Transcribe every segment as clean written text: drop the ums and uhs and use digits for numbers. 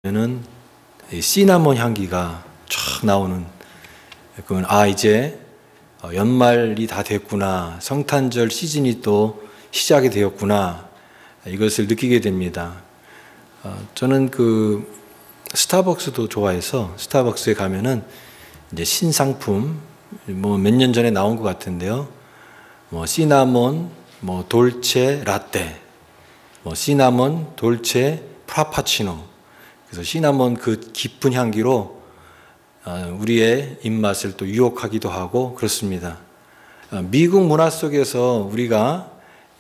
는 시나몬 향기가 쫙 나오는, 그건 이제 연말이 다 됐구나, 성탄절 시즌이 또 시작이 되었구나, 이것을 느끼게 됩니다. 저는 그 스타벅스도 좋아해서 스타벅스에 가면은 이제 신상품 뭐 몇 년 전에 나온 것 같은데요, 뭐 시나몬, 뭐 돌체 라떼, 뭐 시나몬 돌체 프라파치노. 그래서 시나몬 그 깊은 향기로 우리의 입맛을 또 유혹하기도 하고 그렇습니다. 미국 문화 속에서 우리가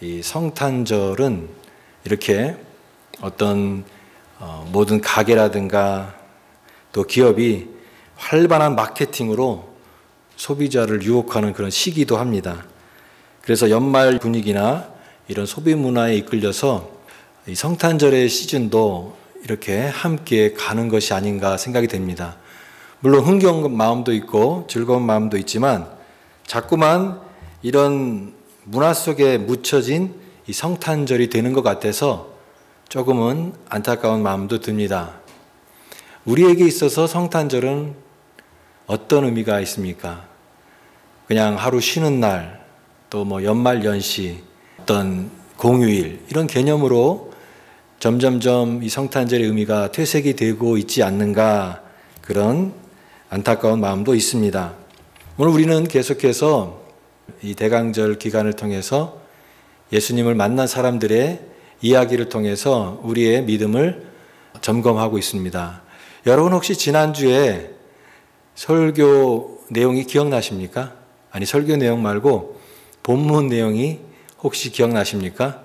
이 성탄절은 이렇게 어떤 모든 가게라든가 또 기업이 활발한 마케팅으로 소비자를 유혹하는 그런 시기도 합니다. 그래서 연말 분위기나 이런 소비 문화에 이끌려서 이 성탄절의 시즌도 이렇게 함께 가는 것이 아닌가 생각이 됩니다. 물론 흥겨운 마음도 있고 즐거운 마음도 있지만 자꾸만 이런 문화 속에 묻혀진 이 성탄절이 되는 것 같아서 조금은 안타까운 마음도 듭니다. 우리에게 있어서 성탄절은 어떤 의미가 있습니까? 그냥 하루 쉬는 날, 또 뭐 연말 연시, 어떤 공휴일, 이런 개념으로 점점점 이 성탄절의 의미가 퇴색이 되고 있지 않는가, 그런 안타까운 마음도 있습니다. 오늘 우리는 계속해서 이 대강절 기간을 통해서 예수님을 만난 사람들의 이야기를 통해서 우리의 믿음을 점검하고 있습니다. 여러분 혹시 지난주에 설교 내용이 기억나십니까? 아니, 설교 내용 말고 본문 내용이 혹시 기억나십니까?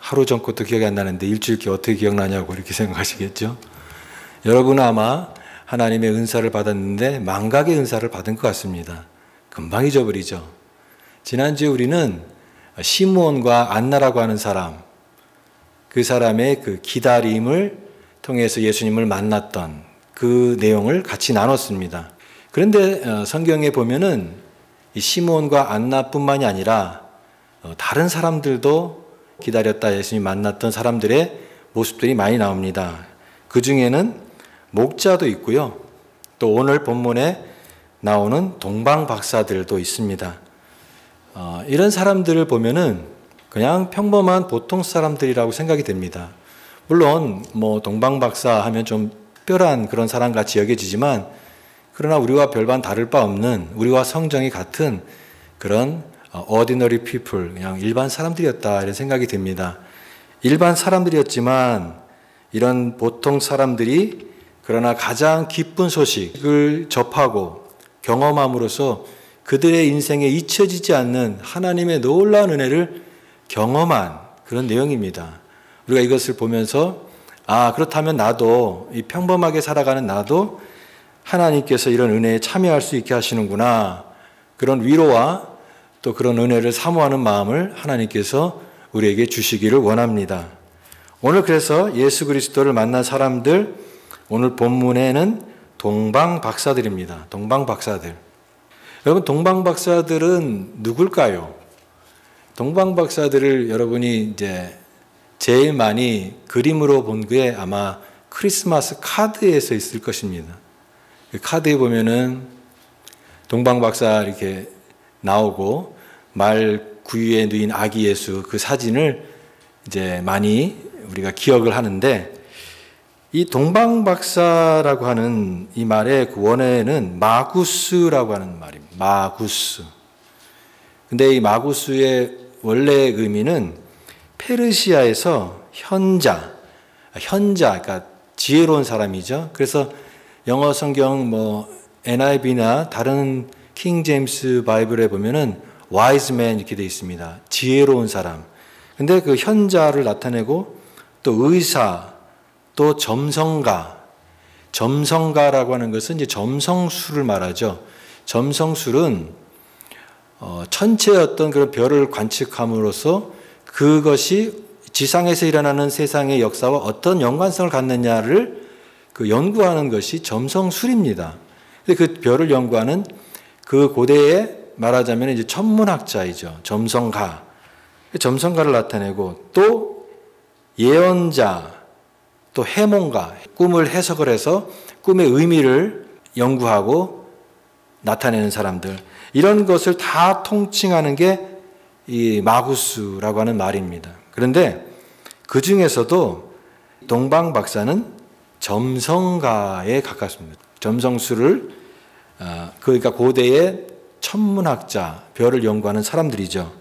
하루 전 것도 기억이 안 나는데 일주일 뒤에 어떻게 기억나냐고 이렇게 생각하시겠죠? 여러분은 아마 하나님의 은사를 받았는데 망각의 은사를 받은 것 같습니다. 금방 잊어버리죠. 지난주에 우리는 시므온과 안나라고 하는 사람, 그 사람의 그 기다림을 통해서 예수님을 만났던 그 내용을 같이 나눴습니다. 그런데 성경에 보면은 이 시므온과 안나뿐만이 아니라 다른 사람들도 기다렸다 예수님 만났던 사람들의 모습들이 많이 나옵니다. 그 중에는 목자도 있고요, 또 오늘 본문에 나오는 동방박사들도 있습니다. 이런 사람들을 보면은 그냥 평범한 보통 사람들이라고 생각이 됩니다. 물론 뭐 동방박사 하면 좀 특별한 그런 사람같이 여겨지지만, 그러나 우리와 별반 다를 바 없는, 우리와 성정이 같은 그런 ordinary people, 그냥 일반 사람들이었다, 이런 생각이 듭니다. 일반 사람들이었지만 이런 보통 사람들이 그러나 가장 기쁜 소식을 접하고 경험함으로써 그들의 인생에 잊혀지지 않는 하나님의 놀라운 은혜를 경험한 그런 내용입니다. 우리가 이것을 보면서 그렇다면 나도, 이 평범하게 살아가는 나도 하나님께서 이런 은혜에 참여할 수 있게 하시는구나, 그런 위로와 또 그런 은혜를 사모하는 마음을 하나님께서 우리에게 주시기를 원합니다. 오늘 그래서 예수 그리스도를 만난 사람들, 오늘 본문에는 동방박사들입니다. 동방박사들. 여러분, 동방박사들은 누굴까요? 동방박사들을 여러분이 이제 제일 많이 그림으로 본 게 아마 크리스마스 카드에서 있을 것입니다. 그 카드에 보면은 동방박사 이렇게 나오고 말 구유에 누인 아기 예수 그 사진을 이제 많이 우리가 기억을 하는데, 이 동방박사라고 하는 이 말의 그 원어에는 마구스라고 하는 말입니다. 마구스. 근데 이 마구스의 원래 의미는 페르시아에서 현자, 그러니까 지혜로운 사람이죠. 그래서 영어 성경 뭐 NIV나 다른 킹 제임스 바이블에 보면은 wise man 이렇게 되어 있습니다. 지혜로운 사람. 근데 그 현자를 나타내고 또 의사, 또 점성가라고 하는 것은 이제 점성술을 말하죠. 점성술은 천체의 어떤 그런 별을 관측함으로써 그것이 지상에서 일어나는 세상의 역사와 어떤 연관성을 갖느냐를 그 연구하는 것이 점성술입니다. 근데 그 별을 연구하는 그 고대에 말하자면 이제 천문학자이죠. 점성가를 나타내고, 또 예언자, 또 해몽가, 꿈을 해석을 해서 꿈의 의미를 연구하고 나타내는 사람들, 이런 것을 다 통칭하는 게 이 마구스라고 하는 말입니다. 그런데 그 중에서도 동방 박사는 점성가에 가깝습니다. 점성술을 그러니까 고대의 천문학자, 별을 연구하는 사람들이죠.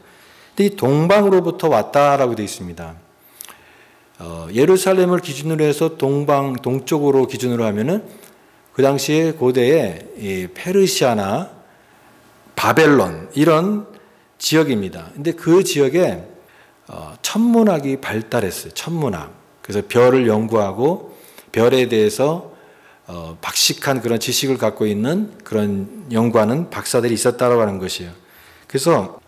근데 이 동방으로부터 왔다라고 되어 있습니다. 예루살렘을 기준으로 해서 동쪽으로 기준으로 하면은 그 당시에 고대의 이 페르시아나 바벨론 이런 지역입니다. 근데 그 지역에 천문학이 발달했어요. 천문학. 그래서 별을 연구하고 별에 대해서 박식한 그런 지식을 갖고 있는 그런 연구하는 박사들이 있었다고 하는 것이에요. 그래서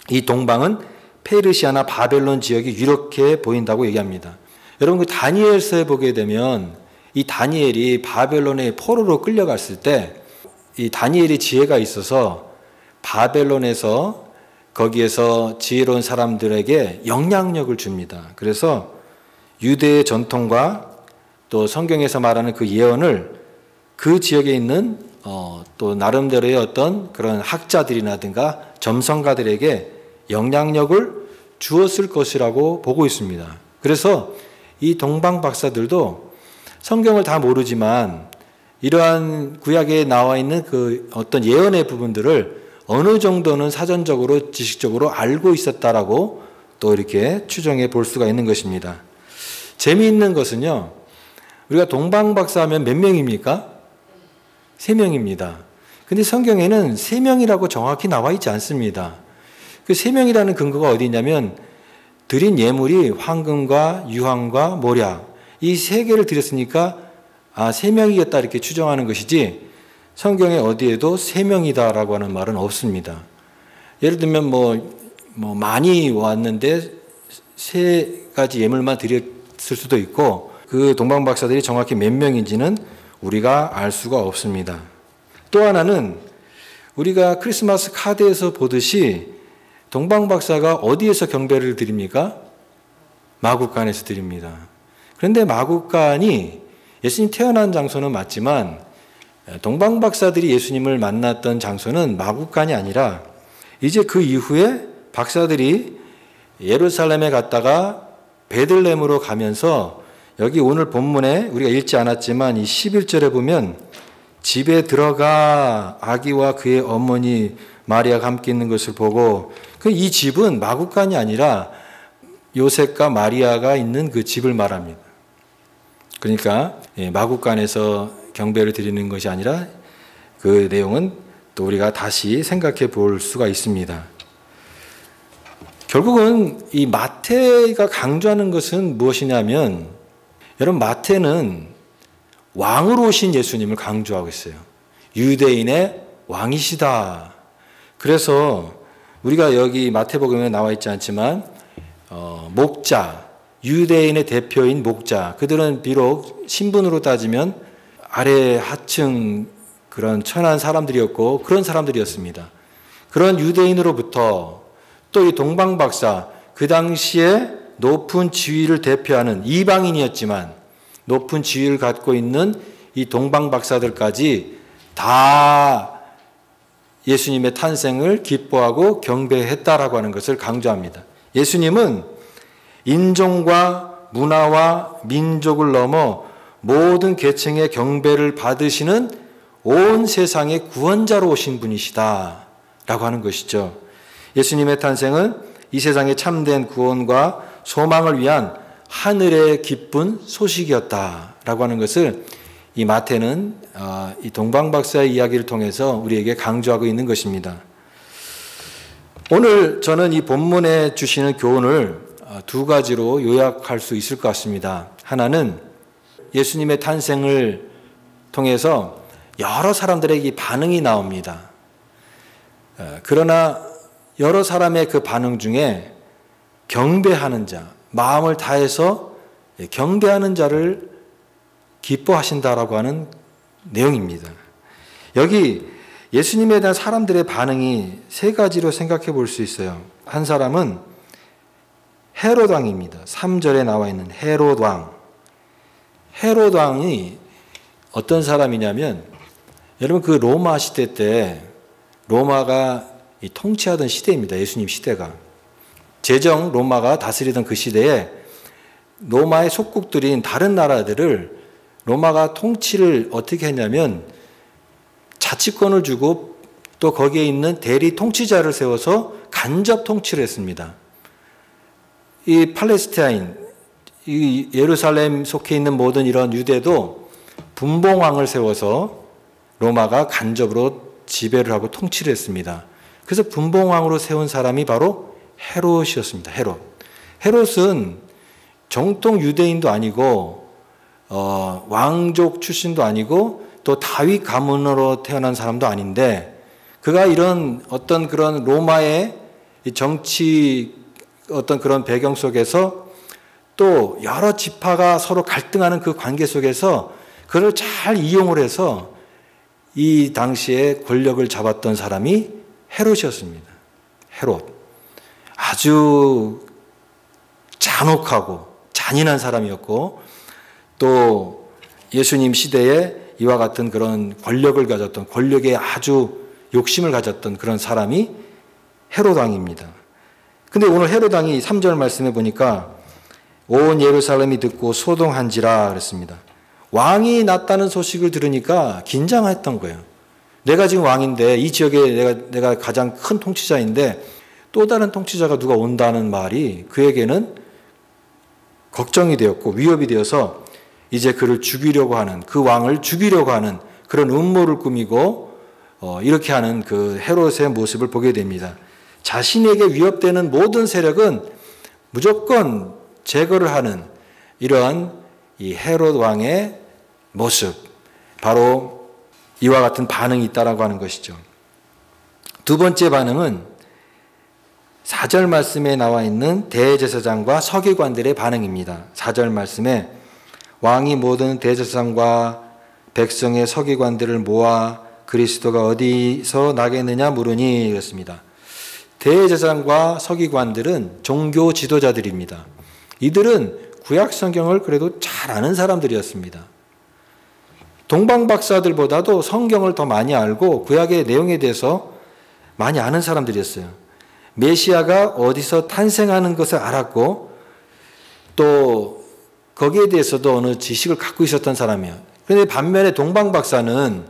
이 동방은 페르시아나 바벨론 지역이 이렇게 보인다고 얘기합니다. 여러분 그 다니엘서에 보게 되면 이 다니엘이 바벨론의 포로로 끌려갔을 때 이 다니엘의 지혜가 있어서 바벨론에서 거기에서 지혜로운 사람들에게 영향력을 줍니다. 그래서 유대의 전통과 또 성경에서 말하는 그 예언을 그 지역에 있는 또 나름대로의 어떤 그런 학자들이라든가 점성가들에게 영향력을 주었을 것이라고 보고 있습니다. 그래서 이 동방 박사들도 성경을 다 모르지만 이러한 구약에 나와 있는 그 어떤 예언의 부분들을 어느 정도는 사전적으로 지식적으로 알고 있었다라고 또 이렇게 추정해 볼 수가 있는 것입니다. 재미있는 것은요, 우리가 동방 박사 하면 몇 명입니까? 3명입니다. 근데 성경에는 3명이라고 정확히 나와 있지 않습니다. 그 3명이라는 근거가 어디 있냐면 드린 예물이 황금과 유황과 모략 이 3개를 드렸으니까 3명이겠다 이렇게 추정하는 것이지 성경에 어디에도 3명이다라고 하는 말은 없습니다. 예를 들면 많이 왔는데 3가지 예물만 드렸을 수도 있고 그 동방 박사들이 정확히 몇 명인지는 우리가 알 수가 없습니다. 또 하나는 우리가 크리스마스 카드에서 보듯이 동방 박사가 어디에서 경배를 드립니까? 마국간에서 드립니다. 그런데 마국간이 예수님 태어난 장소는 맞지만 동방 박사들이 예수님을 만났던 장소는 마국간이 아니라 이제 그 이후에 박사들이 예루살렘에 갔다가 베들레헴으로 가면서 여기 오늘 본문에 우리가 읽지 않았지만 이 11절에 보면 집에 들어가 아기와 그의 어머니 마리아가 함께 있는 것을 보고 이 집은 마국간이 아니라 요셉과 마리아가 있는 그 집을 말합니다. 그러니까 마국간에서 경배를 드리는 것이 아니라 그 내용은 또 우리가 다시 생각해 볼 수가 있습니다. 결국은 이 마태가 강조하는 것은 무엇이냐면 여러분 마태는 왕으로 오신 예수님을 강조하고 있어요. 유대인의 왕이시다. 그래서 우리가 여기 마태복음에 나와 있지 않지만 목자, 유대인의 대표인 목자, 그들은 비록 신분으로 따지면 아래 하층 그런 천한 사람들이었고 그런 사람들이었습니다. 그런 유대인으로부터 또 이 동방 박사, 그 당시에 높은 지위를 대표하는 이방인이었지만 높은 지위를 갖고 있는 이 동방 박사들까지 다 예수님의 탄생을 기뻐하고 경배했다라고 하는 것을 강조합니다. 예수님은 인종과 문화와 민족을 넘어 모든 계층의 경배를 받으시는 온 세상의 구원자로 오신 분이시다 라고 하는 것이죠. 예수님의 탄생은 이 세상의 참된 구원과 소망을 위한 하늘의 기쁜 소식이었다라고 하는 것을 이 마태는 이 동방 박사의 이야기를 통해서 우리에게 강조하고 있는 것입니다. 오늘 저는 이 본문에 주시는 교훈을 2가지로 요약할 수 있을 것 같습니다. 하나는 예수님의 탄생을 통해서 여러 사람들에게 반응이 나옵니다. 그러나 여러 사람의 그 반응 중에 경배하는 자, 마음을 다해서 경배하는 자를 기뻐하신다라고 하는 내용입니다. 여기 예수님에 대한 사람들의 반응이 3가지로 생각해 볼 수 있어요. 한 사람은 헤롯 왕입니다. 3절에 나와 있는 헤롯 왕. 헤롯 왕이 어떤 사람이냐면, 여러분 그 로마 시대 때 로마가 통치하던 시대입니다. 예수님 시대가. 제정 로마가 다스리던 그 시대에 로마의 속국들인 다른 나라들을 로마가 통치를 어떻게 했냐면 자치권을 주고 또 거기에 있는 대리 통치자를 세워서 간접 통치를 했습니다. 이 팔레스타인, 이 예루살렘 속해 있는 모든 이런 유대도 분봉왕을 세워서 로마가 간접으로 지배를 하고 통치를 했습니다. 그래서 분봉왕으로 세운 사람이 바로 헤롯이었습니다. 헤롯. 헤롯은 정통 유대인도 아니고 왕족 출신도 아니고 또 다윗 가문으로 태어난 사람도 아닌데, 그가 이런 어떤 그런 로마의 정치 어떤 그런 배경 속에서 또 여러 지파가 서로 갈등하는 그 관계 속에서 그걸 잘 이용을 해서 이 당시에 권력을 잡았던 사람이 헤롯이었습니다. 헤롯. 아주 잔혹하고 잔인한 사람이었고, 또 예수님 시대에 이와 같은 그런 권력을 가졌던, 권력에 아주 욕심을 가졌던 그런 사람이 헤롯 왕입니다. 근데 오늘 헤롯 왕이 3절 말씀해 보니까 온 예루살렘이 듣고 소동한지라 그랬습니다. 왕이 났다는 소식을 들으니까 긴장했던 거예요. 내가 지금 왕인데 이 지역에 내가 가장 큰 통치자인데 또 다른 통치자가 누가 온다는 말이 그에게는 걱정이 되었고 위협이 되어서 이제 그를 죽이려고 하는, 그 왕을 죽이려고 하는 그런 음모를 꾸미고 이렇게 하는 그 헤롯의 모습을 보게 됩니다. 자신에게 위협되는 모든 세력은 무조건 제거를 하는 이러한 이 헤롯 왕의 모습, 바로 이와 같은 반응이 있다라고 하는 것이죠. 두 번째 반응은 4절 말씀에 나와 있는 대제사장과 서기관들의 반응입니다. 4절 말씀에 왕이 모든 대제사장과 백성의 서기관들을 모아 그리스도가 어디서 나겠느냐 물으니 이랬습니다. 대제사장과 서기관들은 종교 지도자들입니다. 이들은 구약 성경을 그래도 잘 아는 사람들이었습니다. 동방 박사들보다도 성경을 더 많이 알고 구약의 내용에 대해서 많이 아는 사람들이었어요. 메시아가 어디서 탄생하는 것을 알았고 또 거기에 대해서도 어느 지식을 갖고 있었던 사람이에요. 그런데 반면에 동방 박사는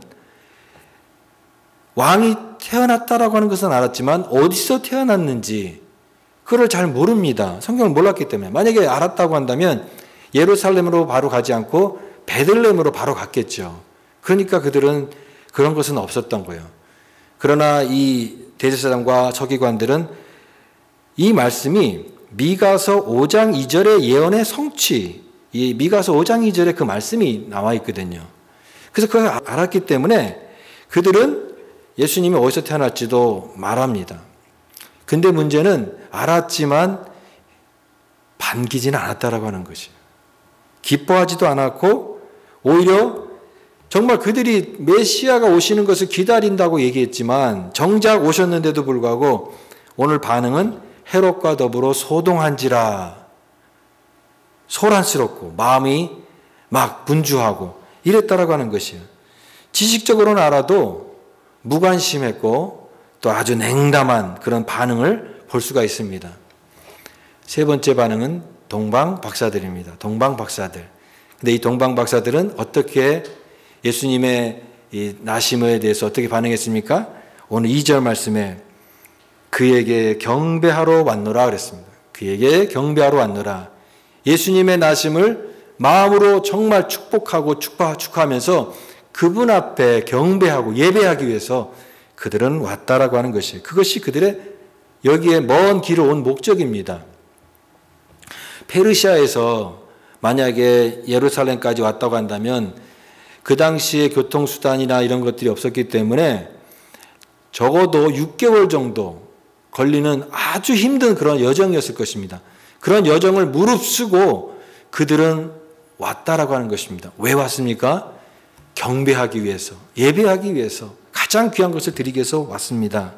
왕이 태어났다라고 하는 것은 알았지만 어디서 태어났는지 그걸 잘 모릅니다. 성경을 몰랐기 때문에. 만약에 알았다고 한다면 예루살렘으로 바로 가지 않고 베들레헴으로 바로 갔겠죠. 그러니까 그들은 그런 것은 없었던 거예요. 그러나 이 대제사장과 서기관들은 이 말씀이 미가서 5장 2절의 예언의 성취, 이 미가서 5장 2절에 그 말씀이 나와 있거든요. 그래서 그걸 알았기 때문에 그들은 예수님이 어디서 태어날지도 말합니다. 근데 문제는 알았지만 반기지는 않았다라고 하는 것이에요. 기뻐하지도 않았고 오히려 정말 그들이 메시아가 오시는 것을 기다린다고 얘기했지만 정작 오셨는데도 불구하고 오늘 반응은 헤롯과 더불어 소동한지라, 소란스럽고 마음이 막 분주하고 이랬다라고 하는 것이에요. 지식적으로는 알아도 무관심했고 또 아주 냉담한 그런 반응을 볼 수가 있습니다. 세 번째 반응은 동방 박사들입니다. 동방 박사들. 근데 이 동방 박사들은 어떻게 예수님의 이 나심에 대해서 어떻게 반응했습니까? 오늘 2절 말씀에 그에게 경배하러 왔노라 그랬습니다. 그에게 경배하러 왔노라. 예수님의 나심을 마음으로 정말 축복하고 축하하면서 그분 앞에 경배하고 예배하기 위해서 그들은 왔다라고 하는 것이에요. 그것이 그들의 여기에 먼 길을 온 목적입니다. 페르시아에서 만약에 예루살렘까지 왔다고 한다면 그 당시에 교통수단이나 이런 것들이 없었기 때문에 적어도 6개월 정도 걸리는 아주 힘든 그런 여정이었을 것입니다. 그런 여정을 무릅쓰고 그들은 왔다라고 하는 것입니다. 왜 왔습니까? 경배하기 위해서, 예배하기 위해서, 가장 귀한 것을 드리기 위해서 왔습니다.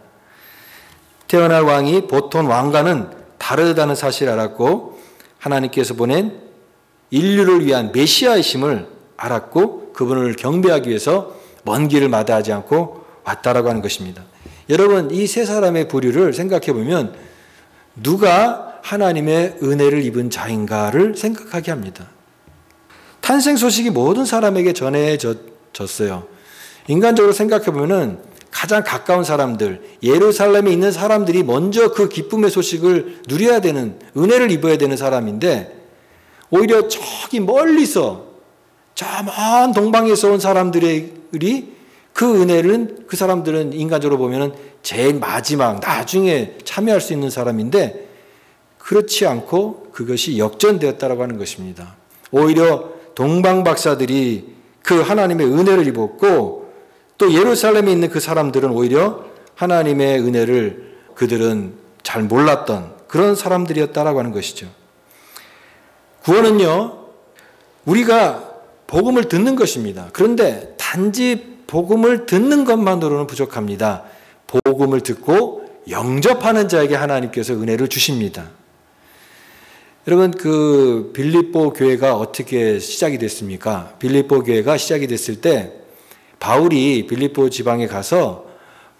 태어날 왕이 보통 왕과는 다르다는 사실을 알았고 하나님께서 보낸 인류를 위한 메시아이심을 알았고 그분을 경배하기 위해서 먼 길을 마다하지 않고 왔다라고 하는 것입니다. 여러분, 이 세 사람의 부류를 생각해 보면 누가 하나님의 은혜를 입은 자인가를 생각하게 합니다. 탄생 소식이 모든 사람에게 전해졌어요. 인간적으로 생각해 보면은 가장 가까운 사람들, 예루살렘에 있는 사람들이 먼저 그 기쁨의 소식을 누려야 되는, 은혜를 입어야 되는 사람인데 오히려 저기 멀리서 저 먼 동방에서 온 사람들이 그 은혜는, 그 사람들은 인간적으로 보면은 제일 마지막 나중에 참여할 수 있는 사람인데 그렇지 않고 그것이 역전되었다라고 하는 것입니다. 오히려 동방 박사들이 그 하나님의 은혜를 입었고 또 예루살렘에 있는 그 사람들은 오히려 하나님의 은혜를 그들은 잘 몰랐던 그런 사람들이었다라고 하는 것이죠. 구원은요, 우리가 복음을 듣는 것입니다. 그런데 단지 복음을 듣는 것만으로는 부족합니다. 복음을 듣고 영접하는 자에게 하나님께서 은혜를 주십니다. 여러분, 그 빌립보 교회가 어떻게 시작이 됐습니까? 빌립보 교회가 시작이 됐을 때 바울이 빌립보 지방에 가서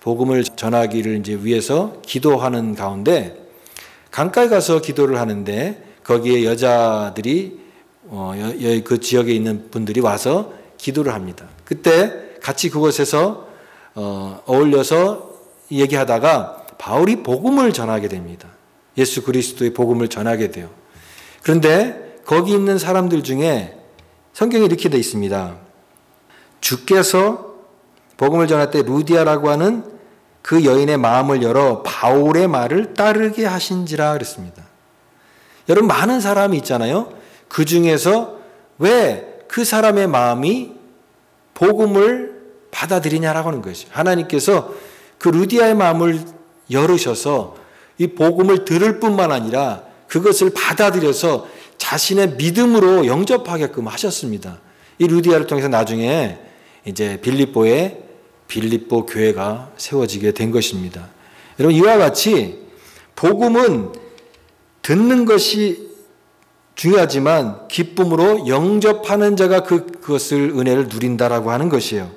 복음을 전하기를 이제 위해서 기도하는 가운데 강가에 가서 기도를 하는데 거기에 여자들이 그 지역에 있는 분들이 와서 기도를 합니다. 그때 같이 그곳에서 어울려서 얘기하다가 바울이 복음을 전하게 됩니다. 예수 그리스도의 복음을 전하게 돼요. 그런데 거기 있는 사람들 중에 성경에 이렇게 되어 있습니다. 주께서 복음을 전할 때 루디아라고 하는 그 여인의 마음을 열어 바울의 말을 따르게 하신지라 그랬습니다. 여러분, 많은 사람이 있잖아요. 그 중에서 왜 그 사람의 마음이 복음을 받아들이냐라고 하는 것이죠. 하나님께서 그 루디아의 마음을 열으셔서 이 복음을 들을 뿐만 아니라 그것을 받아들여서 자신의 믿음으로 영접하게끔 하셨습니다. 이 루디아를 통해서 나중에 이제 빌립보 교회가 세워지게 된 것입니다. 여러분, 이와 같이 복음은 듣는 것이 중요하지만 기쁨으로 영접하는 자가 그것을 은혜를 누린다라고 하는 것이에요.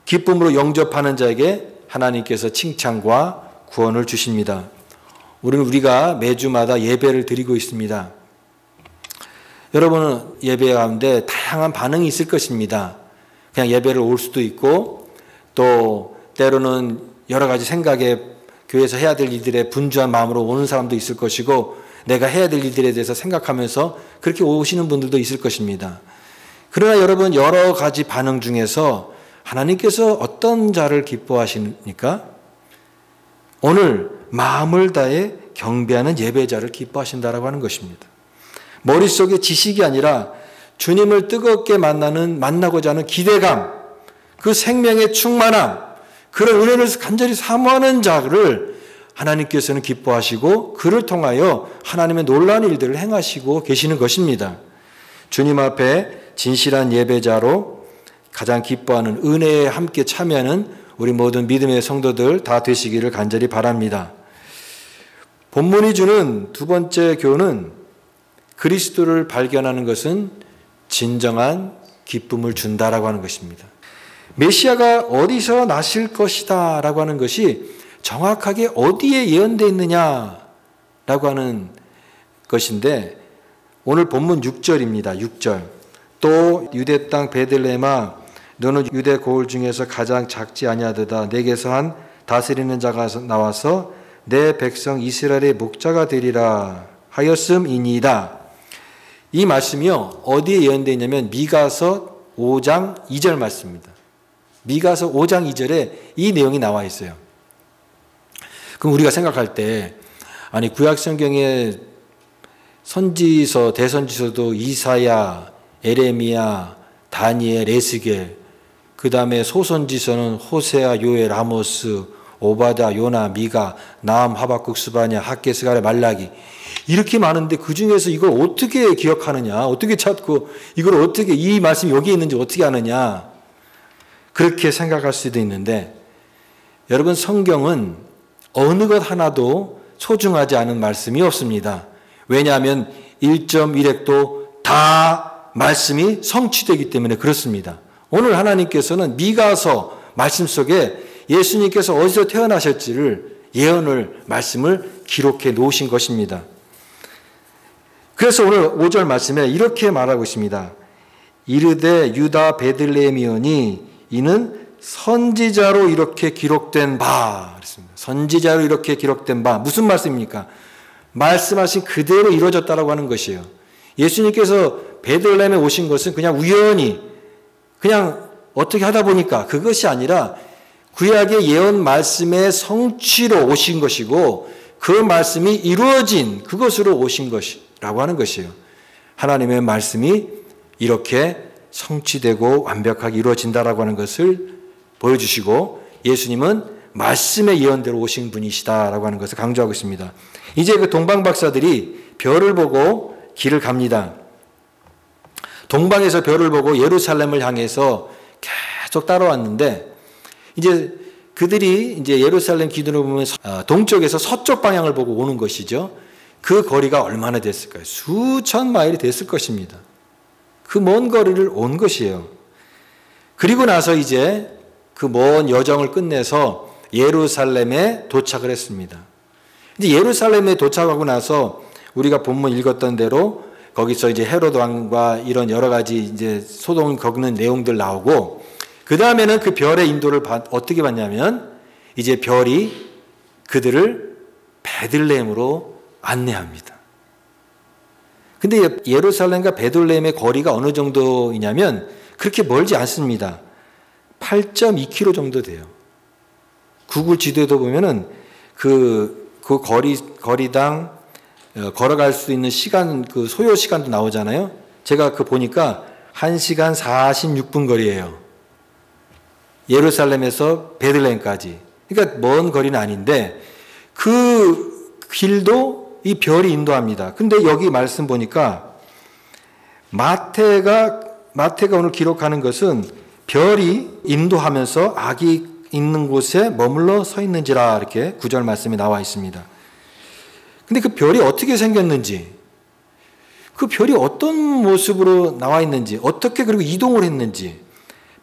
기쁨으로 영접하는 자에게 하나님께서 칭찬과 구원을 주십니다. 우리가 매주마다 예배를 드리고 있습니다. 여러분은 예배 가운데 다양한 반응이 있을 것입니다. 그냥 예배를 올 수도 있고 또 때로는 여러 가지 생각에 교회에서 해야 될 일들에 분주한 마음으로 오는 사람도 있을 것이고 내가 해야 될 일들에 대해서 생각하면서 그렇게 오시는 분들도 있을 것입니다. 그러나 여러분, 여러 가지 반응 중에서 하나님께서 어떤 자를 기뻐하십니까? 오늘 마음을 다해 경배하는 예배자를 기뻐하신다라고 하는 것입니다. 머릿속에 지식이 아니라 주님을 뜨겁게 만나고자 하는 기대감, 그 생명의 충만함, 그런 은혜를 간절히 사모하는 자를 하나님께서는 기뻐하시고 그를 통하여 하나님의 놀라운 일들을 행하시고 계시는 것입니다. 주님 앞에 진실한 예배자로 가장 기뻐하는 은혜에 함께 참여하는 우리 모든 믿음의 성도들 다 되시기를 간절히 바랍니다. 본문이 주는 두 번째 교훈은 그리스도를 발견하는 것은 진정한 기쁨을 준다라고 하는 것입니다. 메시아가 어디서 나실 것이다 라고 하는 것이 정확하게 어디에 예언되어 있느냐라고 하는 것인데 오늘 본문 6절입니다. 6절. 또 유대 땅 베들레헴아 너는 유대 고을 중에서 가장 작지 아니하도다. 내게서 한 다스리는 자가 나와서 내 백성 이스라엘의 목자가 되리라 하였음이니이다. 이 말씀이요, 어디에 예언되어 있냐면 미가서 5장 2절 말씀입니다. 미가서 5장 2절에 이 내용이 나와 있어요. 그럼 우리가 생각할 때 아니 구약 성경에 선지서, 대선지서도 이사야, 에레미야, 다니엘, 에스겔, 그 다음에 소선지서는 호세아, 요엘, 아모스, 오바다, 요나, 미가, 나함, 하박국, 스바냐, 학개, 스가랴, 말라기 이렇게 많은데 그 중에서 이걸 어떻게 기억하느냐, 어떻게 찾고 이걸 어떻게 이 말씀이 여기에 있는지 어떻게 아느냐 그렇게 생각할 수도 있는데 여러분, 성경은 어느 것 하나도 소중하지 않은 말씀이 없습니다. 왜냐하면 1.1획도 다 말씀이 성취되기 때문에 그렇습니다. 오늘 하나님께서는 미가서 말씀 속에 예수님께서 어디서 태어나실지를 예언을 말씀을 기록해 놓으신 것입니다. 그래서 오늘 5절 말씀에 이렇게 말하고 있습니다. 이르되 유다 베들레헴이오니 이는 선지자로 이렇게 기록된 바. 그렇습니다. 선지자로 이렇게 기록된 바. 무슨 말씀입니까? 말씀하신 그대로 이루어졌다라고 하는 것이에요. 예수님께서 베들레헴에 오신 것은 그냥 우연히 그냥 어떻게 하다 보니까 그것이 아니라 구약의 예언 말씀의 성취로 오신 것이고 그 말씀이 이루어진 그것으로 오신 것이라고 하는 것이에요. 하나님의 말씀이 이렇게 성취되고 완벽하게 이루어진다라고 하는 것을 보여주시고 예수님은 말씀의 예언대로 오신 분이시다라고 하는 것을 강조하고 있습니다. 이제 그 동방 박사들이 별을 보고 길을 갑니다. 동방에서 별을 보고 예루살렘을 향해서 계속 따라왔는데 이제 그들이 이제 예루살렘 기준으로 보면 동쪽에서 서쪽 방향을 보고 오는 것이죠. 그 거리가 얼마나 됐을까요? 수천 마일이 됐을 것입니다. 그 먼 거리를 온 것이에요. 그리고 나서 이제 그 먼 여정을 끝내서 예루살렘에 도착을 했습니다. 이제 예루살렘에 도착하고 나서 우리가 본문 읽었던 대로 거기서 이제 헤로드 왕과 이런 여러 가지 이제 소동을 겪는 내용들 나오고 그 다음에는 그 별의 인도를 어떻게 봤냐면 이제 별이 그들을 베들레헴으로 안내합니다. 근데 예루살렘과 베들레헴의 거리가 어느 정도이냐면 그렇게 멀지 않습니다. 8.2km 정도 돼요. 구글 지도에도 보면은 그 거리당 걸어갈 수 있는 시간, 그 소요 시간도 나오잖아요. 제가 그 보니까 1시간 46분 거리예요. 예루살렘에서 베들레헴까지. 그러니까 먼 거리는 아닌데 그 길도 이 별이 인도합니다. 근데 여기 말씀 보니까 마태가 오늘 기록하는 것은 별이 인도하면서 악이 있는 곳에 머물러 서 있는지라 이렇게 9절 말씀에 나와 있습니다. 근데 그 별이 어떻게 생겼는지, 그 별이 어떤 모습으로 나와 있는지, 어떻게 그리고 이동을 했는지,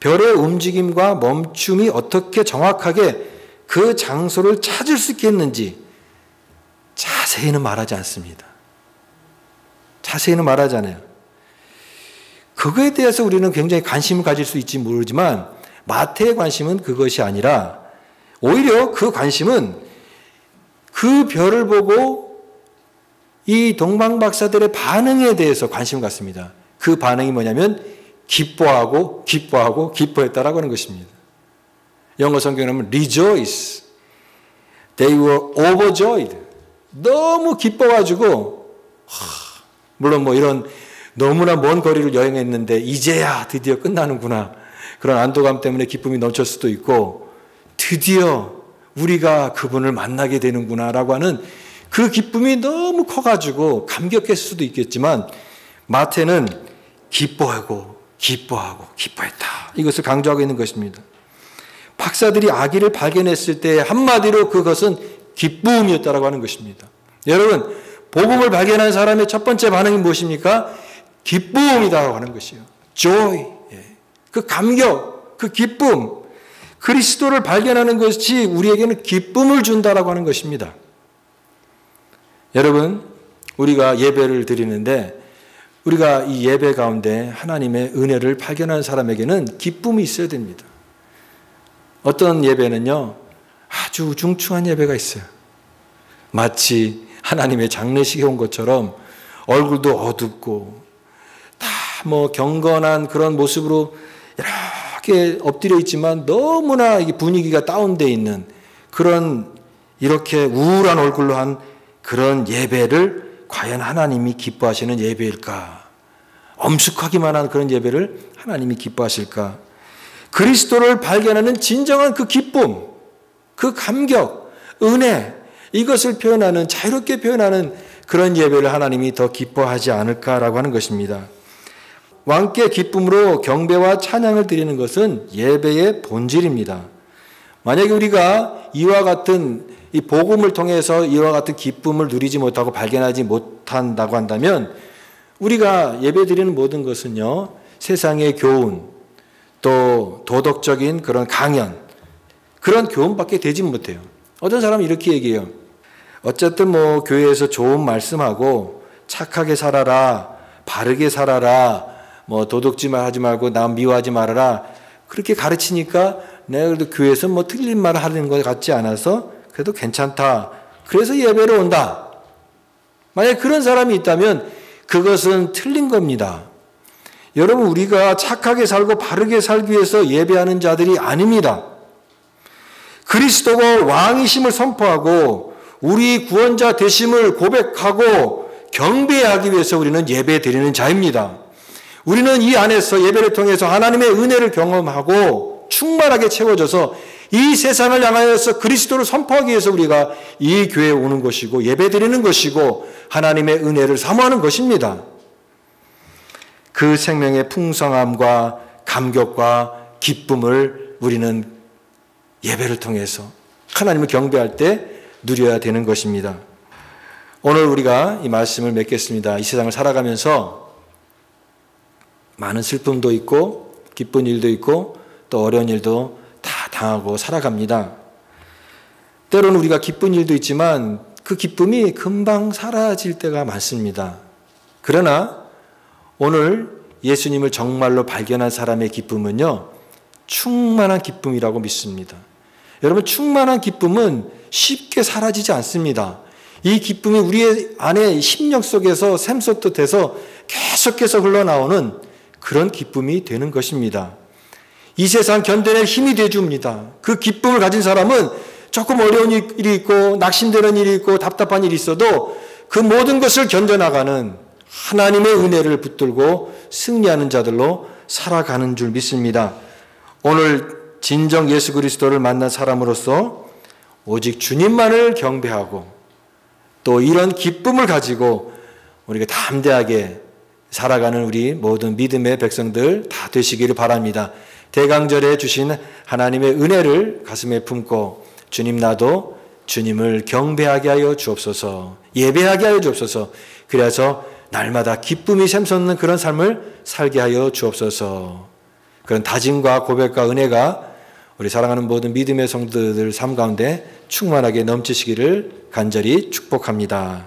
별의 움직임과 멈춤이 어떻게 정확하게 그 장소를 찾을 수 있겠는지 자세히는 말하지 않습니다. 자세히는 말하지 않아요. 그거에 대해서 우리는 굉장히 관심을 가질 수 있지 모르지만 마태의 관심은 그것이 아니라 오히려 그 관심은 그 별을 보고 이 동방박사들의 반응에 대해서 관심을 갖습니다. 그 반응이 뭐냐면 기뻐하고 기뻐했다라고 하는 것입니다. 영어 성경에 보면 rejoice. They were overjoyed. 너무 기뻐가지고 물론 뭐 이런 너무나 먼 거리를 여행했는데 이제야 드디어 끝나는구나. 그런 안도감 때문에 기쁨이 넘칠 수도 있고 드디어 우리가 그분을 만나게 되는구나라고 하는 그 기쁨이 너무 커가지고 감격했을 수도 있겠지만 마태는 기뻐했다. 이것을 강조하고 있는 것입니다. 박사들이 아기를 발견했을 때 한마디로 그것은 기쁨이었다라고 하는 것입니다. 여러분, 복음을 발견한 사람의 첫 번째 반응이 무엇입니까? 기쁨이다라고 하는 것이에요. joy. 그 감격, 그 기쁨, 그리스도를 발견하는 것이 우리에게는 기쁨을 준다라고 하는 것입니다. 여러분, 우리가 예배를 드리는데 우리가 이 예배 가운데 하나님의 은혜를 발견하는 사람에게는 기쁨이 있어야 됩니다. 어떤 예배는요, 아주 중충한 예배가 있어요. 마치 하나님의 장례식에 온 것처럼 얼굴도 어둡고 다 뭐 경건한 그런 모습으로 이렇게 엎드려 있지만 너무나 분위기가 다운되어 있는 그런 이렇게 우울한 얼굴로 한 그런 예배를 과연 하나님이 기뻐하시는 예배일까? 엄숙하기만 한 그런 예배를 하나님이 기뻐하실까? 그리스도를 발견하는 진정한 그 기쁨, 그 감격, 은혜, 이것을 표현하는, 자유롭게 표현하는 그런 예배를 하나님이 더 기뻐하지 않을까라고 하는 것입니다. 왕께 기쁨으로 경배와 찬양을 드리는 것은 예배의 본질입니다. 만약에 우리가 이와 같은 이 복음을 통해서 이와 같은 기쁨을 누리지 못하고 발견하지 못한다고 한다면 우리가 예배드리는 모든 것은요, 세상의 교훈, 또 도덕적인 그런 강연, 그런 교훈밖에 되지 못해요. 어떤 사람은 이렇게 얘기해요. 어쨌든 뭐 교회에서 좋은 말씀하고 착하게 살아라, 바르게 살아라, 뭐 도둑질만 하지 말고 남 미워하지 말아라, 그렇게 가르치니까 내가 그래도 교회에서 뭐 틀린 말을 하는 것 같지 않아서 그래도 괜찮다, 그래서 예배로 온다. 만약에 그런 사람이 있다면 그것은 틀린 겁니다. 여러분, 우리가 착하게 살고 바르게 살기 위해서 예배하는 자들이 아닙니다. 그리스도가 왕이심을 선포하고 우리 구원자 되심을 고백하고 경배하기 위해서 우리는 예배 드리는 자입니다. 우리는 이 안에서 예배를 통해서 하나님의 은혜를 경험하고 충만하게 채워져서 이 세상을 향하여서 그리스도를 선포하기 위해서 우리가 이 교회에 오는 것이고 예배 드리는 것이고 하나님의 은혜를 사모하는 것입니다. 그 생명의 풍성함과 감격과 기쁨을 우리는 예배를 통해서 하나님을 경배할 때 누려야 되는 것입니다. 오늘 우리가 이 말씀을 맺겠습니다. 이 세상을 살아가면서 많은 슬픔도 있고 기쁜 일도 있고 또 어려운 일도 다 당하고 살아갑니다. 때로는 우리가 기쁜 일도 있지만 그 기쁨이 금방 사라질 때가 많습니다. 그러나 오늘 예수님을 정말로 발견한 사람의 기쁨은요, 충만한 기쁨이라고 믿습니다. 여러분, 충만한 기쁨은 쉽게 사라지지 않습니다. 이 기쁨이 우리의 안에 심령 속에서 샘솟듯 해서 계속해서 흘러나오는 그런 기쁨이 되는 것입니다. 이 세상 견뎌낼 힘이 되어줍니다. 그 기쁨을 가진 사람은 조금 어려운 일이 있고 낙심되는 일이 있고 답답한 일이 있어도 그 모든 것을 견뎌나가는 하나님의 은혜를 붙들고 승리하는 자들로 살아가는 줄 믿습니다. 오늘 진정 예수 그리스도를 만난 사람으로서 오직 주님만을 경배하고 또 이런 기쁨을 가지고 우리가 담대하게 살아가는 우리 모든 믿음의 백성들 다 되시기를 바랍니다. 대강절에 주신 하나님의 은혜를 가슴에 품고 주님, 나도 주님을 경배하게 하여 주옵소서, 예배하게 하여 주옵소서, 그래서 날마다 기쁨이 샘솟는 그런 삶을 살게 하여 주옵소서. 그런 다짐과 고백과 은혜가 우리 사랑하는 모든 믿음의 성도들 삶 가운데 충만하게 넘치시기를 간절히 축복합니다.